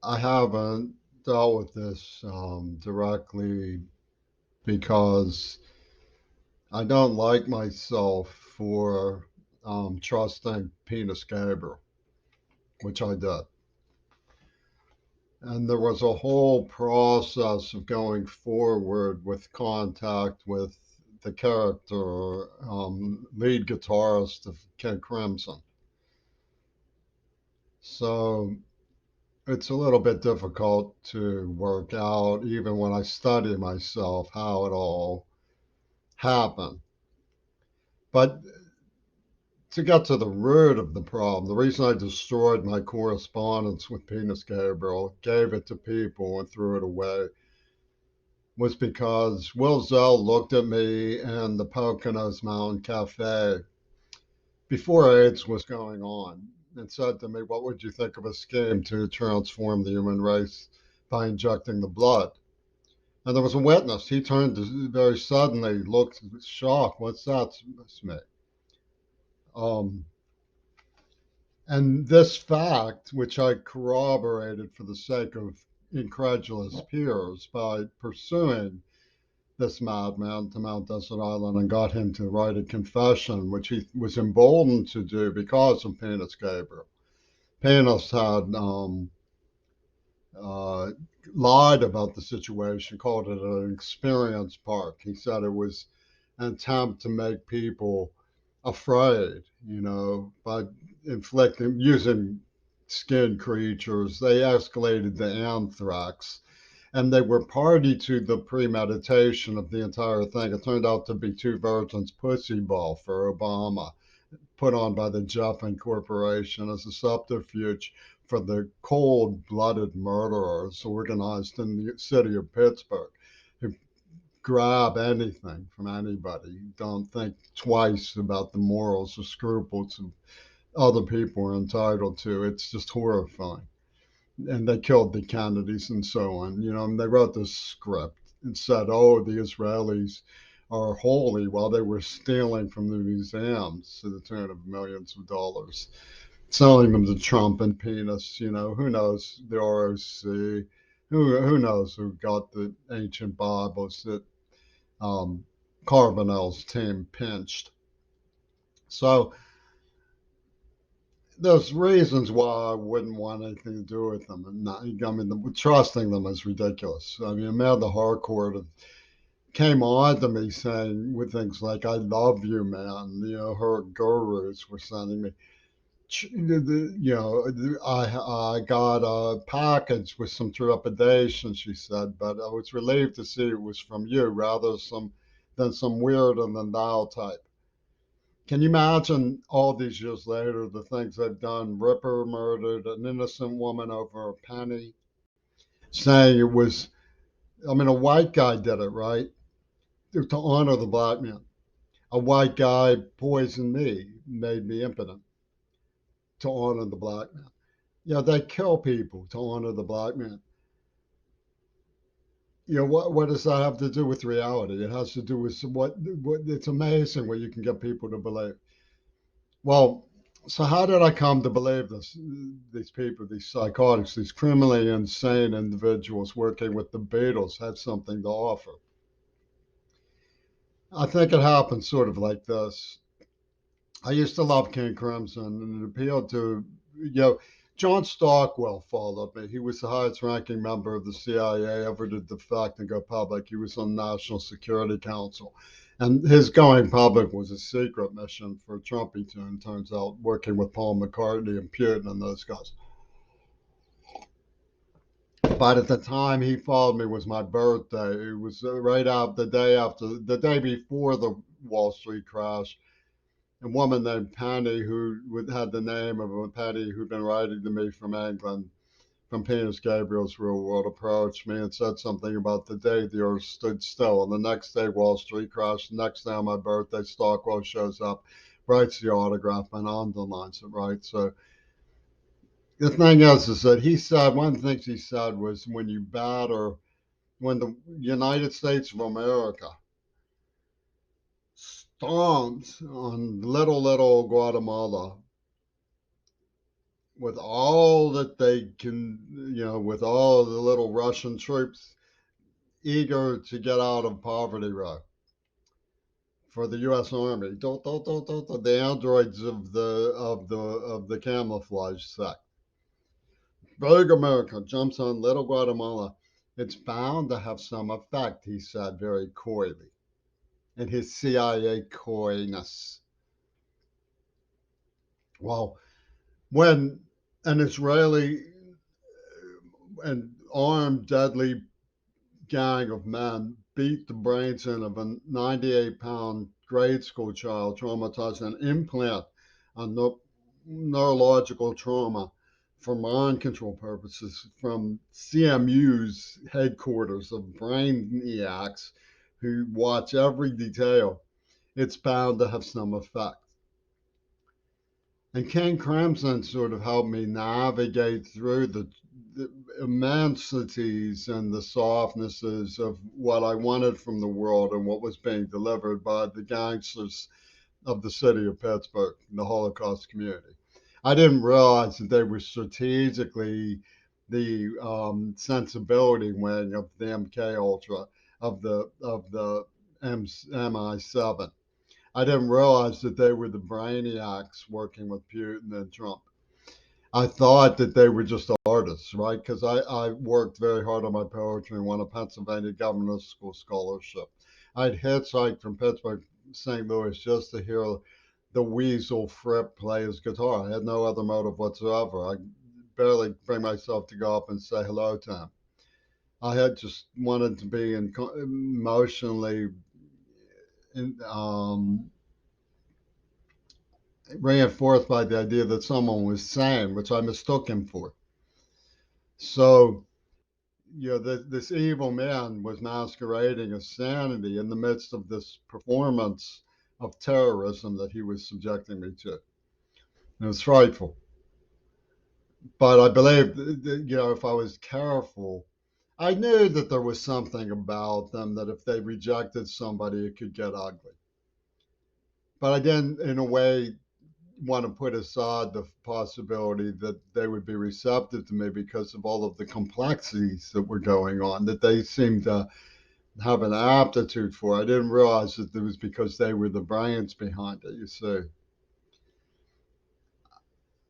I haven't dealt with this directly because I don't like myself for trusting Penis Gabriel, which I did. And there was a whole process of going forward with contact with the character, lead guitarist of King Crimson. So it's a little bit difficult to work out, even when I study myself, how it all happened. But to get to the root of the problem, the reason I destroyed my correspondence with Penis Gabriel, gave it to people, and threw it away, was because Will Zell looked at me in the Poconos Mountain Cafe before AIDS was going on and said to me, "What would you think of a scheme to transform the human race by injecting the blood?" And there was a witness. He turned very suddenly, looked shocked. "What's that, Smith?" Um, and this fact, which I corroborated for the sake of incredulous peers by pursuing this madman to Mount Desert Island and got him to write a confession, which he was emboldened to do because of Penis Gabriel. Penis had uh, lied about the situation, called it an experience park. He said it was an attempt to make people afraid, by using skin creatures. They escalated the anthrax, and they were party to the premeditation of the entire thing. It turned out to be two virgins' pussy ball for Obama, put on by the Jeffin Corporation as a subterfuge for the cold-blooded murderers organized in the city of Pittsburgh, who grab anything from anybody, don't think twice about the morals or scruples of other people are entitled to. It's just horrifying. And they killed the Kennedys and so on. And they wrote this script and said, "Oh, the Israelis are holy," while they were stealing from the museums to the tune of millions of dollars, selling them to Trump and Penis. Who knows the ROC? Who knows who got the ancient Bibles that Carbonell's team pinched? So there's reasons why I wouldn't want anything to do with them, and not, I mean, trusting them is ridiculous. I mean, Amanda Harcourt came on to me saying with things like, "I love you, man." Her gurus were sending me. I got a package with some trepidation, she said, but I was relieved to see it was from you rather than some weirder than thou type. Can you imagine all these years later the things they've done? Ripper murdered an innocent woman over a penny, saying it was, I mean, a white guy did it, right? To honor the black man. A white guy poisoned me, made me impotent to honor the black man. They kill people to honor the black man. What does that have to do with reality? It has to do with what it's amazing what you can get people to believe. Well, so how did I come to believe this? These people, these psychotics, these criminally insane individuals working with the Beatles had something to offer. I think it happened sort of like this. I used to love King Crimson, and it appealed to, John Stockwell followed me. He was the highest ranking member of the CIA ever to defect and go public. He was on the National Security Council. And his going public was a secret mission for Trumpington, turns out, working with Paul McCartney and Putin and those guys. But at the time he followed me was my birthday. It was right out the day before the Wall Street crash. A woman named Penny, who had the name of a Penny, who'd been writing to me from England, from Penis Gabriel's Real World, approached me and said something about the day the earth stood still. And the next day, Wall Street crashed. The next day on my birthday, Stockwell shows up, writes the autograph, and underlines it, right? So the thing is that he said, one of the things he said was, when the United States of America stomps on little Guatemala, with all that they can, with all the little Russian troops eager to get out of poverty row for the U.S. Army. The androids of the camouflage sect. Big America jumps on little Guatemala. It's bound to have some effect, he said very coyly, in his CIA coyness. Well, when an Israeli and armed, deadly gang of men beat the brains in of a 98-pound grade school child, traumatized, and implant a neurological trauma for mind control purposes from CMU's headquarters of brainiacs who watch every detail. It's bound to have some effect. And King Crimson sort of helped me navigate through the immensities and the softnesses of what I wanted from the world and what was being delivered by the gangsters of the city of Pittsburgh, the Holocaust community. I didn't realize that they were strategically the sensibility wing of the MK Ultra, of the MI7. I didn't realize that they were the brainiacs working with Putin and Trump. I thought that they were just artists, right? Because I worked very hard on my poetry and won a Pennsylvania Governor's School scholarship. I'd hitchhiked from Pittsburgh, St. Louis, just to hear the Weasel Fripp play his guitar. I had no other motive whatsoever. I barely bring myself to go up and say hello to him. I had just wanted to be emotionally in, reinforced by the idea that someone was sane, which I mistook him for. So, this evil man was masquerading as sanity in the midst of this performance of terrorism that he was subjecting me to. It was frightful. But I believe, if I was careful, I knew that there was something about them that if they rejected somebody, it could get ugly. But I didn't, in a way, want to put aside the possibility that they would be receptive to me because of all of the complexities that were going on that they seemed to have an aptitude for. I didn't realize that it was because they were the brains behind it, you see.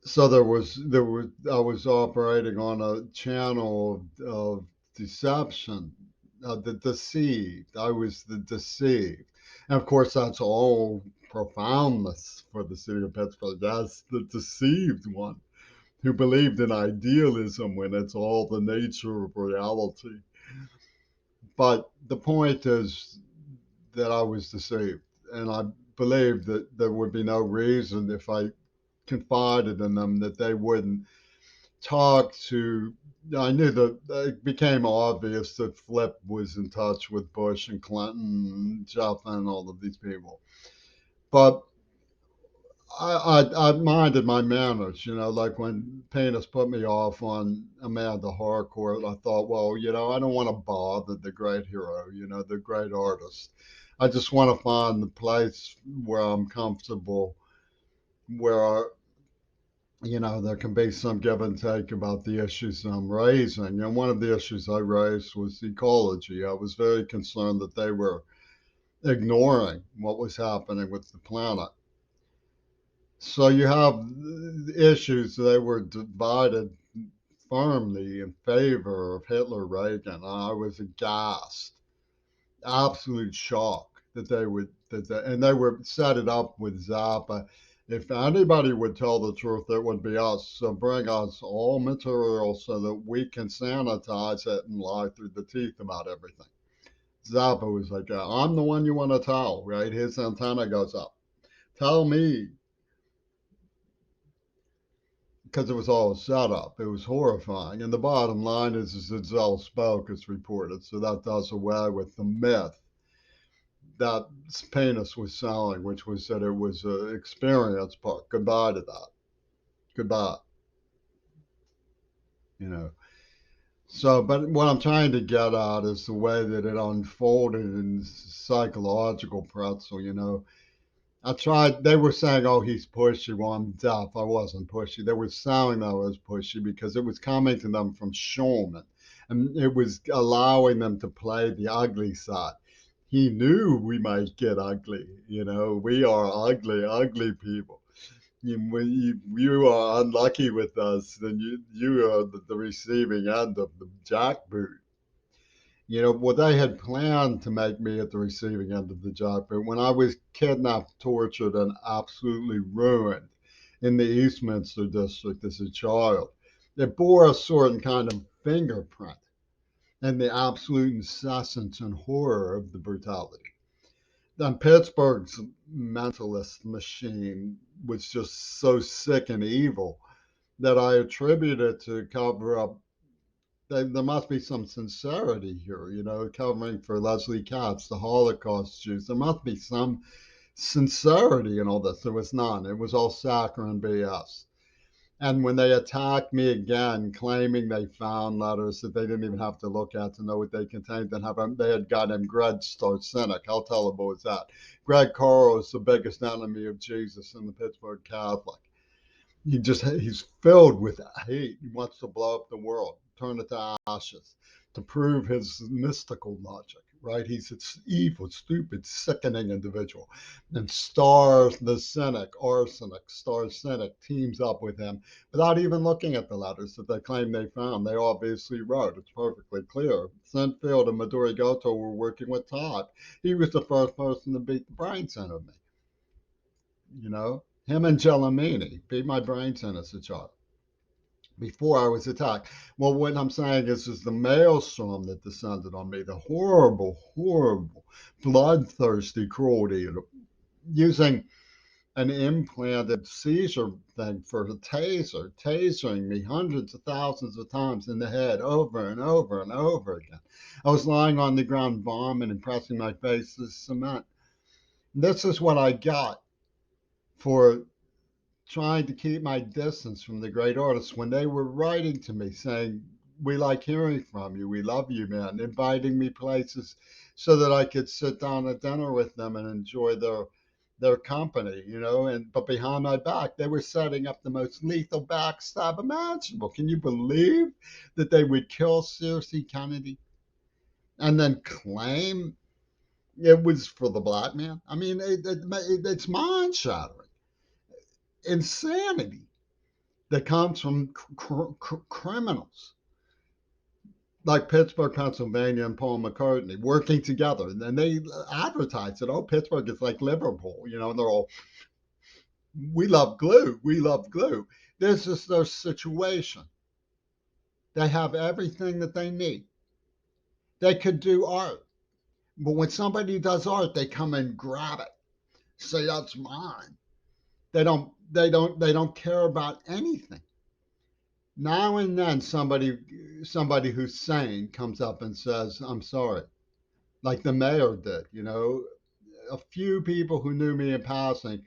So I was operating on a channel of deception, the deceived. I was the deceived. And of course, that's all profoundness for the city of Pittsburgh. That's the deceived one who believed in idealism when it's all the nature of reality. But the point is that I was deceived. And I believed that there would be no reason if I confided in them that they wouldn't talk to. I knew that it became obvious that Flip was in touch with Bush and Clinton, and Jeff, and all of these people. But I minded my manners, like when Penis put me off on Amanda Harcourt, I thought, well, I don't want to bother the great hero, the great artist. I just want to find the place where I'm comfortable, where there can be some give and take about the issues I'm raising. And one of the issues I raised was ecology. I was very concerned that they were ignoring what was happening with the planet. So you have issues, they were divided firmly in favor of Hitler Reagan. I was aghast, absolute shock that and they were set it up with Zappa. If anybody would tell the truth, it would be us. So bring us all material so that we can sanitize it and lie through the teeth about everything. Zappa was like, I'm the one you want to tell, right? His antenna goes up. Tell me, because it was all set up. It was horrifying. And the bottom line is that Zell spoke, as reported. So that does away with the myth that Penis was selling, which was that it was an experience park. Goodbye to that. Goodbye. You know. So, but what I'm trying to get at is the way that it unfolded in psychological pretzel. I tried. They were saying, "Oh, he's pushy." Well, I'm deaf. I wasn't pushy. They were saying I was pushy because it was coming to them from Shulman, and it was allowing them to play the ugly side. He knew we might get ugly. You know, we are ugly, ugly people. When you are unlucky with us, then you are the receiving end of the jackboot. You know, well, they had planned to make me at the receiving end of the jackboot when I was kidnapped, tortured, and absolutely ruined in the Eastminster district as a child. It bore a certain kind of fingerprint and the absolute incessance and horror of the brutality. Then Pittsburgh's mentalist machine was just so sick and evil that I attribute it to cover up. There must be some sincerity here, you know, covering for Leslie Katz, the Holocaust Jews. There must be some sincerity in all this. There was none. It was all saccharine BS. And when they attacked me again, claiming they found letters that they didn't even have to look at to know what they contained, they had got him Greg Starcynic. I'll tell them what was that. Greg Carl is the biggest enemy of Jesus in the Pittsburgh Catholic. He's filled with hate. He wants to blow up the world, turn it to ashes, to prove his mystical logic. Right? He's an evil, stupid, sickening individual. And the cynic, arsenic, Star Cynic teams up with him without even looking at the letters that they claim they found. They obviously wrote. It's perfectly clear. Sinfield and Maduri Goto were working with Todd. He was the first person to beat the brains out of me. You know, him and Gellamini beat my brains in as a child before I was attacked. Well, what I'm saying is the maelstrom that descended on me, the horrible, horrible, bloodthirsty cruelty, using an implanted seizure thing for a taser, tasering me hundreds of thousands of times in the head over and over and over again. I was lying on the ground, vomiting and pressing my face to cement. This is what I got for trying to keep my distance from the great artists when they were writing to me saying, "We like hearing from you. We love you, man," inviting me places so that I could sit down at dinner with them and enjoy their company, you know. And but behind my back, they were setting up the most lethal backstab imaginable. Can you believe that they would kill Circe Kennedy and then claim it was for the black man? I mean, it's mind shattering insanity that comes from criminals like Pittsburgh, Pennsylvania, and Paul McCartney working together. And they advertise it. Oh, Pittsburgh is like Liverpool. You know, and they're all, we love glue. We love glue. This is their situation. They have everything that they need. They could do art. But when somebody does art, they come and grab it. Say that's mine. They don't care about anything. Now and then somebody who's sane comes up and says, "I'm sorry," like the mayor did. You know, a few people who knew me in passing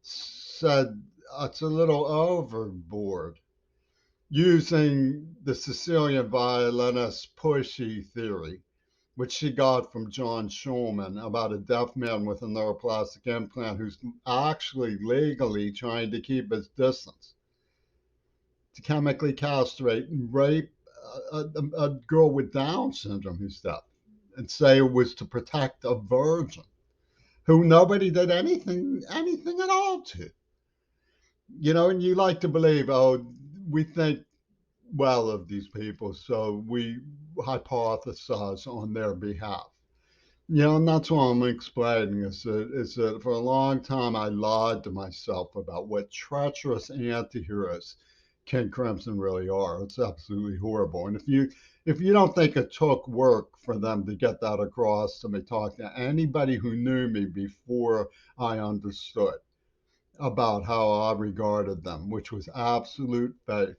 said it's a little overboard using the Sicilian violinist pushy theory, which she got from John Schulman about a deaf man with a neuroplastic implant who's actually legally trying to keep his distance, to chemically castrate and rape a girl with Down syndrome who's deaf, and say it was to protect a virgin who nobody did anything at all to. You know, and you like to believe, oh, we think well of these people, so we hypothesize on their behalf. You know, and that's what I'm explaining is that for a long time I lied to myself about what treacherous antiheroes King Crimson really are. It's absolutely horrible. And if you don't think it took work for them to get that across to me, talk to anybody who knew me before I understood about how I regarded them, which was absolute faith.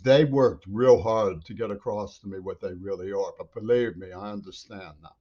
They worked real hard to get across to me what they really are. But believe me, I understand now.